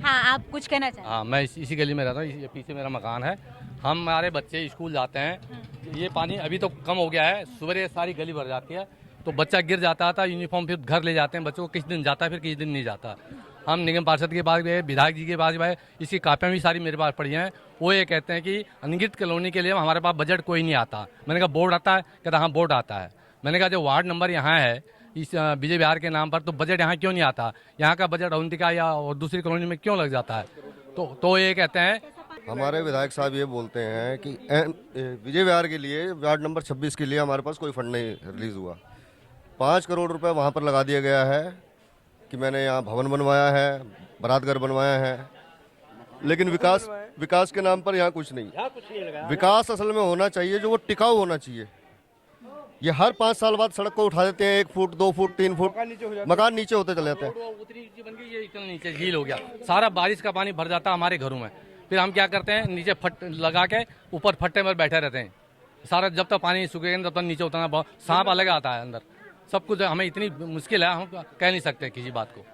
हाँ, आप कुछ कहना चाहें? हाँ, मैं इसी गली में रहता हूँ, ये पीछे मेरा मकान है। हमारे बच्चे स्कूल जाते हैं, ये पानी अभी तो कम हो गया है, सुबह सारी गली भर जाती है, तो बच्चा गिर जाता था, यूनिफॉर्म फिर घर ले जाते हैं, बच्चों को किसी दिन जाता है, फिर किसी दिन नहीं जाता। हम निगम पार्षद के पास गए, विधायक जी के पास गए, इसकी कापियाँ भी सारी मेरे पास पड़ी हैं। वो ये कहते हैं कि अनगिनत कॉलोनी के लिए हमारे पास बजट कोई नहीं आता। मैंने कहा बोर्ड आता है? कहता हाँ बोर्ड आता है। मैंने कहा जो वार्ड नंबर यहाँ है इस विजय विहार के नाम पर, तो बजट यहाँ क्यों नहीं आता? यहाँ का बजट अवंतिका या और दूसरी कॉलोनी में क्यों लग जाता है? तो ये कहते हैं, हमारे विधायक साहब ये बोलते हैं कि विजय विहार के लिए वार्ड नंबर 26 के लिए हमारे पास कोई फंड नहीं रिलीज हुआ। 5 करोड़ रुपए वहाँ पर लगा दिया गया है कि मैंने यहाँ भवन बनवाया है, बारात घर बनवाया है, लेकिन विकास के नाम पर यहाँ कुछ नहीं। विकास असल में होना चाहिए जो वो टिकाऊ होना चाहिए। ये हर 5 साल बाद सड़क को उठा देते हैं, 1 फुट 2 फुट 3 फुट मकान नीचे होते चले जाते हैं। ये इतना नीचे झील हो गया, सारा बारिश का पानी भर जाता है हमारे घरों में। फिर हम क्या करते हैं, नीचे फट लगा के ऊपर फट्टे में बैठे रहते हैं सारा, जब तक पानी सूखेगा तब तक नीचे उतरना। बहुत सांप अलग आता है अंदर, सब कुछ हमें इतनी मुश्किल है, हम कह नहीं सकते किसी बात को।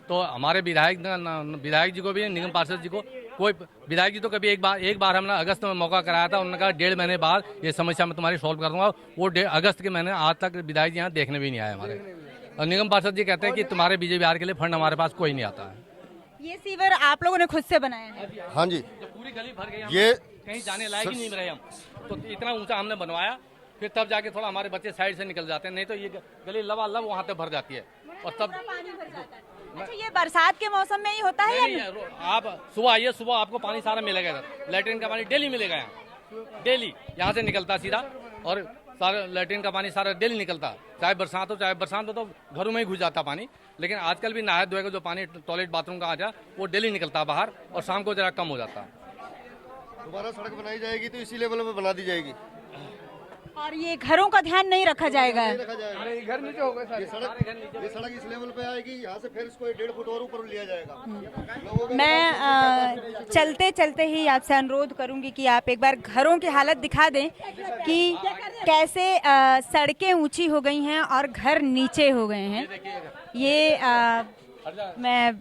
तो हमारे विधायक जी को भी, निगम पार्षद जी को, कोई विधायक जी तो कभी एक बार हमने अगस्त में मौका कराया था, उन्होंने कहा 1.5 महीने बाद ये समस्या मैं तुम्हारी सॉल्व कर दूंगा। वो अगस्त के महीने आज तक विधायक जी यहाँ देखने भी नहीं आए हमारे। और निगम पार्षद जी कहते हैं कि तुम्हारे विजय विहार के लिए फंड हमारे पास कोई नहीं आता है। ये सीवर आप लोगों ने खुद से बनाया है? हाँ जी, पूरी गली भर गई, ये कहीं जाने लायक ही नहीं रहे हम। तो इतना ऊंचा हमने बनवाया, फिर तब जाके थोड़ा हमारे बच्चे साइड से निकल जाते हैं, नहीं तो ये गली लबालब वहाँ तक भर जाती है। और तब पानी भर जाता है। अच्छा, ये बरसात के मौसम में ही होता है? नहीं, आप सुबह आइए, सुबह आपको पानी सारा मिलेगा इधर। लैट्रिन का पानी डेली मिलेगा यहाँ, डेली यहाँ से निकलता सीधा, और सारा लैट्रिन का पानी सारा डेली निकलता, चाहे बरसात हो तो घरों में ही घुस जाता पानी। लेकिन आजकल भी नहाए धोए का जो पानी टॉयलेट बाथरूम का आ जा, वो डेली निकलता है बाहर, और शाम को जरा कम हो जाता है। दोबारा सड़क बनाई जाएगी तो इसी लेवल पे बना दी जाएगी, और ये घरों का ध्यान नहीं रखा जाएगा? अरे घर नीचे हो गए सारे, ये सड़क इस लेवल पे आएगी, यहाँ से फिर इसको 1.5 फुट और ऊपर लिया जाएगा। मैं चलते चलते ही आपसे अनुरोध करूंगी कि आप एक बार घरों की हालत दिखा दें कि कैसे सड़कें ऊंची हो गई हैं और घर नीचे हो गए हैं। ये मैं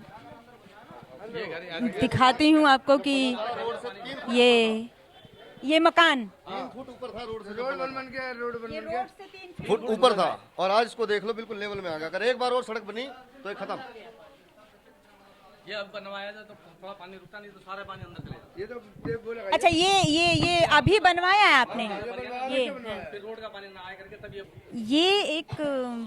दिखाती हूँ आपको कि ये मकान 3 फुट ऊपर था रोड से, रोड बन के रोड बन के से 3 फुट ऊपर था, और आज इसको देख लो बिल्कुल लेवल में आ गया। अगर एक बार और सड़क बनी तो ये खत्म। ये अब बनवाया जाए तो थोड़ा पानी रुकता, नहीं तो सारा पानी अंदर चले जाता। ये तो बोला अच्छा, ये अभी बनवाया है आपने? ये फिर रोड का पानी ना आए करके तब ये एक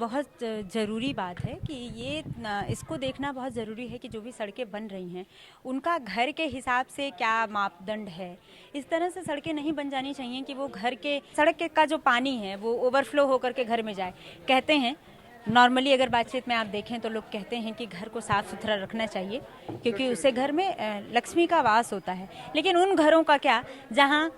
बहुत ज़रूरी बात है कि ये इसको देखना बहुत ज़रूरी है कि जो भी सड़कें बन रही हैं उनका घर के हिसाब से क्या मापदंड है। इस तरह से सड़कें नहीं बन जानी चाहिए कि वो घर के सड़क का जो पानी है वो ओवरफ्लो होकर के घर में जाए। कहते हैं नॉर्मली अगर बातचीत में आप देखें तो लोग कहते हैं कि घर को साफ़ सुथरा रखना चाहिए क्योंकि उससे घर में लक्ष्मी का वास होता है। लेकिन उन घरों का क्या जहाँ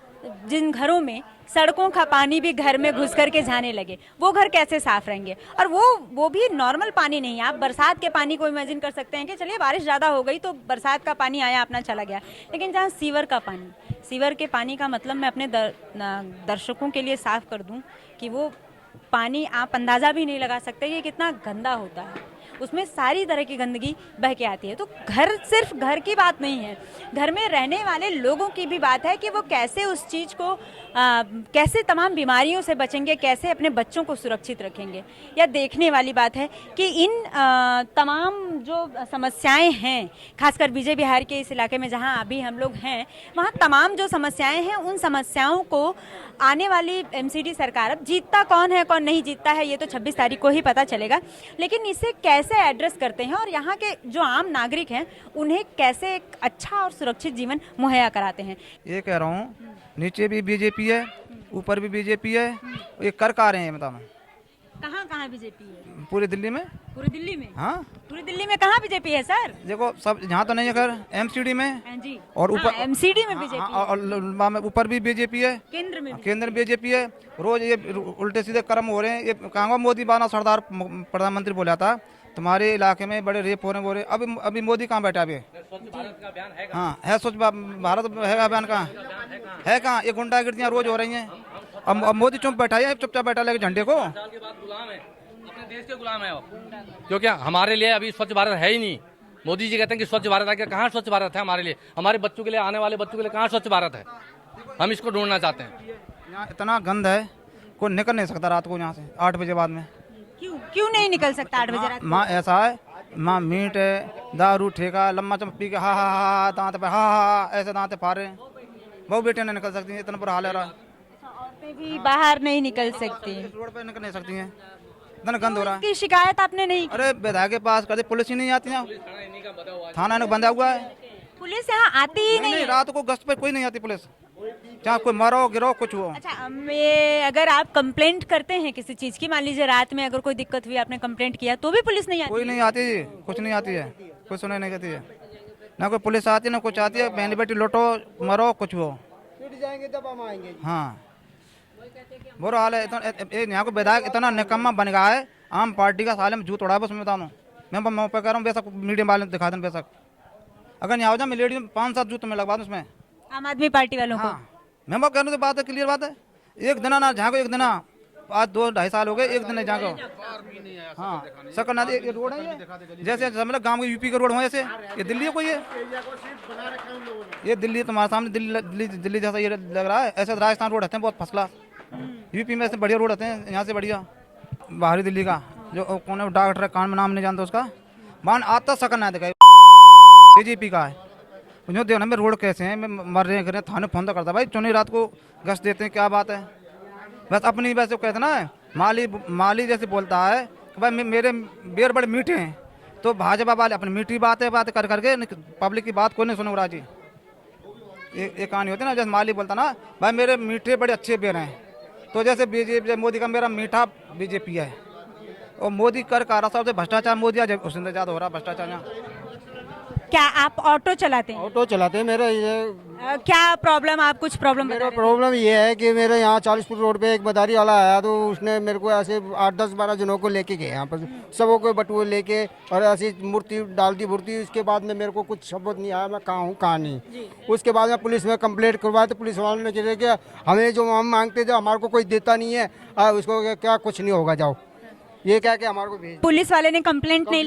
जिन घरों में सड़कों का पानी भी घर में घुस करके जाने लगे, वो घर कैसे साफ रहेंगे? और वो भी नॉर्मल पानी नहीं। आप बरसात के पानी को इमेजिन कर सकते हैं कि चलिए बारिश ज़्यादा हो गई तो बरसात का पानी आया अपना चला गया, लेकिन जहाँ सीवर के पानी का मतलब मैं अपने दर्शकों के लिए साफ कर दूं कि वो पानी आप अंदाज़ा भी नहीं लगा सकते ये कितना गंदा होता है। उसमें सारी तरह की गंदगी बह के आती है। तो घर सिर्फ घर की बात नहीं है, घर में रहने वाले लोगों की भी बात है कि वो कैसे उस चीज़ को कैसे तमाम बीमारियों से बचेंगे, कैसे अपने बच्चों को सुरक्षित रखेंगे। यह देखने वाली बात है कि इन तमाम जो समस्याएं हैं, खासकर विजय विहार के इस इलाके में जहां अभी हम लोग हैं, वहां तमाम जो समस्याएं हैं उन समस्याओं को आने वाली एमसीडी सरकार, अब जीतता कौन है कौन नहीं जीतता है ये तो 26 तारीख को ही पता चलेगा, लेकिन इसे कैसे एड्रेस करते हैं और यहाँ के जो आम नागरिक हैं उन्हें कैसे एक अच्छा और सुरक्षित जीवन मुहैया कराते हैं। ये कह रहा हूँ नीचे भी बीजेपी है, ऊपर भी बीजेपी है, ये कर रहे हैं बताओ। कहाँ कहाँ बीजेपी है? पूरी दिल्ली में। पूरी दिल्ली में? हाँ, पूरी दिल्ली में कहाँ बीजेपी है सर? देखो सब यहाँ तो नहीं है, खैर एमसीडी में जी, और ऊपर एमसीडी में बीजेपी है। और ऊपर भी बीजेपी है, केंद्र में भी। केंद्र बीजेपी है। रोज ये उल्टे सीधे कर्म हो रहे हैं। ये कहाँ मोदी बाना सरदार प्रधानमंत्री बोला था तुम्हारे इलाके में बड़े रेप हो रहे हैं। अभी मोदी कहाँ बैठा अभी? हाँ है, स्वच्छ भारत है अभियान कहाँ है? कहाँ ये गुंडागर्दियाँ रोज हो रही हैं। अब मोदी चुप बैठा है, चुपचाप बैठा लेके झंडे को। गुलाम है, अपने देश के गुलाम है वो, क्योंकि हमारे लिए अभी स्वच्छ भारत है ही नहीं। मोदी जी कहते हैं कि स्वच्छ भारत आ गया, कहाँ स्वच्छ भारत है हमारे लिए, हमारे बच्चों के लिए, आने वाले बच्चों के लिए कहाँ स्वच्छ भारत है? हम इसको ढूंढना चाहते हैं। यहाँ इतना गंद है, कोई निकल नहीं सकता रात को यहाँ से 8 बजे बाद में। क्यों नहीं निकल सकता 8 बजे रात? माँ ऐसा है, माँ मीट है, दारू ठेका, लम्बा चम पी के हा दांत पे हा ऐसे दांत फाड़े, बहु बेटियाँ नहीं निकल सकती हैं, इतना बुरा हाल है रहा। औरतें भी बाहर नहीं निकल सकती। रोड पे निकल नहीं सकती हैं, इतना गंद हो रहा है। इसकी शिकायत आपने नहीं की? अरे विधायक के पास कर, पुलिस ही नहीं आती है, थाना इन्हें बंधा हुआ है। पुलिस यहाँ आती ही नहीं नहीं, है। रात को गश्त पे कोई नहीं आती पुलिस, चाहे कोई मरो गिरो कुछ हो। अच्छा, ये अगर आप कंप्लेंट करते हैं किसी चीज की, मान लीजिए रात में अगर कोई दिक्कत हुई, आपने कंप्लेंट किया, तो भी पुलिस नहीं आती? कोई नहीं आती जी, कुछ नहीं आती है, कोई सुनाई नहीं करती है, ना कोई पुलिस आती ना कुछ आती है। बहन बेटी लौटो मरो कुछ हो, जाएंगे जब हम आएंगे। हाँ बुरा हाल है। यहाँ को विधायक इतना निकम्मा बन गया है, आम पार्टी का साले में जूत उड़ा है, बस मैं बता दूँ। मैं पे कह रहा हूँ, बेशक मीडियम वाले दिखा दें, बेशक अगर यहाँ हो जाए मैं लेडी 5-7 जूत में लगवा दूँ उसमें। आम आदमी पार्टी वालों को? हाँ मैं बात कहने की बात है, क्लियर बात है। एक दिन ना झाँको, एक दिन आज 2-2.5 साल हो गए, एक दिन नहीं झाँको। हाँ सकरनाथ ये रोड है, ये जैसे मतलब गांव के यूपी के रोड हो, ऐसे ये दिल्ली है कोई, ये दिल्ली तुम्हारे सामने दिल्ली जैसा ये लग रहा है। ऐसे राजस्थान रोड रहते हैं बहुत फसला, यूपी में ऐसे बढ़िया रोड रहते हैं, यहाँ से बढ़िया। बाहरी दिल्ली का जो कौन है डॉक्टर कान में नाम नहीं जानता उसका, मान आता सकरनाथ का बीजेपी का है। मुझे देखना मैं रोड कैसे हैं, मैं मर रहे हैं, थाने फोन तो करता भाई, चुनी रात को गश्त देते हैं, क्या बात है। बस अपनी वैसे कहते ना, माली जैसे बोलता है कि भाई मेरे बेर बड़े मीठे हैं, तो भाजपा वाले अपनी मीठी बात कर करके पब्लिक की बात कोई नहीं सुनो राजी। एक कहानी होती है ना, जैसे माली बोलता ना भाई मेरे मीठे बड़े अच्छे बेर हैं, तो जैसे बीजेपी मोदी का मेरा मीठा बीजेपी है, और मोदी कर रहा सबसे भ्रष्टाचार, मोदी आज उससे ज़्यादा हो रहा भ्रष्टाचार यहाँ। क्या आप ऑटो चलाते हैं? ऑटो चलाते हैं। मेरा ये क्या प्रॉब्लम, आप कुछ प्रॉब्लम बता मेरा रहे थे? प्रॉब्लम ये है कि मेरे यहाँ 40 फुट रोड पे एक मदारी वाला आया, तो उसने मेरे को ऐसे 8-10-12 जनों को लेके गए यहाँ पर, सबों को बटुए लेके, और ऐसी मूर्ति डाल दी मूर्ति। उसके बाद में मेरे को कुछ शब्द नहीं आया, मैं कहाँ हूँ कहाँ नहीं। उसके बाद में पुलिस में कंप्लेंट करवाया, तो पुलिस वालों ने कहा कि हमें जो हम मांगते थे हमारे को कोई देता नहीं है, उसको क्या कुछ नहीं होगा, जाओ, ये क्या कि हमारे को भेज। पुलिस वाले ने कंप्लेंट नहीं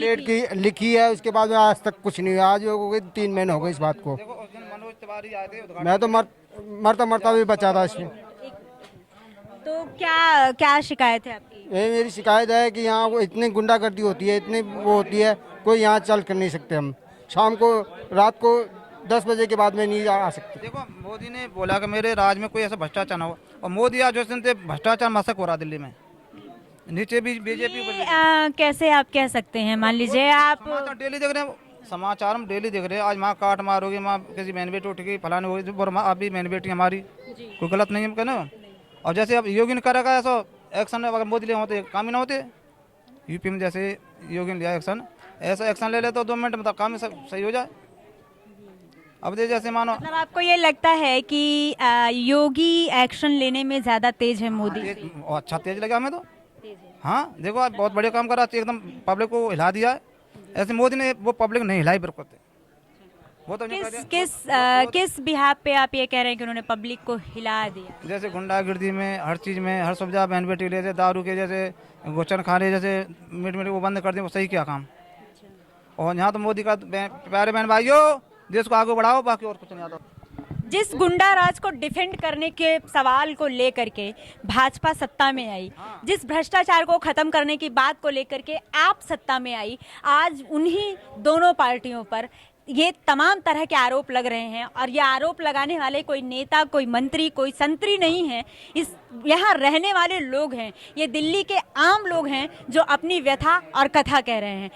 लिखी है, उसके बाद में आज तक कुछ नहीं हुआ। आज हो गए 3 महीने हो गए इस बात को। मैं तो मरता भी बचा था इसमें। तो क्या शिकायत है आपकी? ये मेरी शिकायत है कि यहाँ वो इतनी गुंडागर्दी होती है, इतनी वो होती है, कोई यहाँ चल कर नहीं सकते। हम शाम को रात को 10 बजे के बाद में नहीं आ सकते। देखो मोदी ने बोला कि मेरे राज में कोई ऐसा भ्रष्टाचार ना हो, और मोदी आज उस दिन से भ्रष्टाचार मशक हो रहा दिल्ली में, नीचे भी बीजेपी। कैसे आप कह सकते हैं? मान लीजिए आप समाचार डेली देख रहे हैं, समाचार हम डेली देख रहे हैं, आज माँ काट मार होगी, माँ किसी बहन बेटी उठ गई, फलाने होगी, जो माँ अभी बहन बेटी हमारी, कोई गलत नहीं है कहना। और जैसे अब योगी ने करेगा ऐसा एक्शन, अगर मोदी ले होते काम ही ना होते। यूपी में जैसे योगी ने लिया एक्शन, ऐसा एक्शन ले ले तो 2 मिनट में काम सही हो जाए। अब जैसे मानो, मतलब आपको ये लगता है कि योगी एक्शन लेने में ज्यादा तेज है मोदी से? अच्छा तेज लगा हमें तो। हाँ देखो आज बहुत बढ़िया काम कर रहा है, एकदम पब्लिक को हिला दिया है। ऐसे मोदी ने वो पब्लिक नहीं हिलाई बिल्कुल। वो तो किस बिहाफ पे आप ये कह रहे हैं कि उन्होंने पब्लिक को हिला दिया? जैसे गुंडागर्दी में, हर चीज़ में, हर सुविधा बहन बेटी ले, जैसे दारू के, जैसे गोचन खाने, जैसे मीट वो बंद कर दें, वो सही क्या काम। और यहाँ तो मोदी का प्यारे बहन भाइयों, देश को आगे बढ़ाओ, बाकी और कुछ नहीं आता। जिस गुंडा राज को डिफेंड करने के सवाल को लेकर के भाजपा सत्ता में आई, जिस भ्रष्टाचार को खत्म करने की बात को लेकर के आप सत्ता में आई, आज उन्हीं दोनों पार्टियों पर ये तमाम तरह के आरोप लग रहे हैं। और ये आरोप लगाने वाले कोई नेता, कोई मंत्री, कोई संतरी नहीं है, इस यहाँ रहने वाले लोग हैं, ये दिल्ली के आम लोग हैं जो अपनी व्यथा और कथा कह रहे हैं।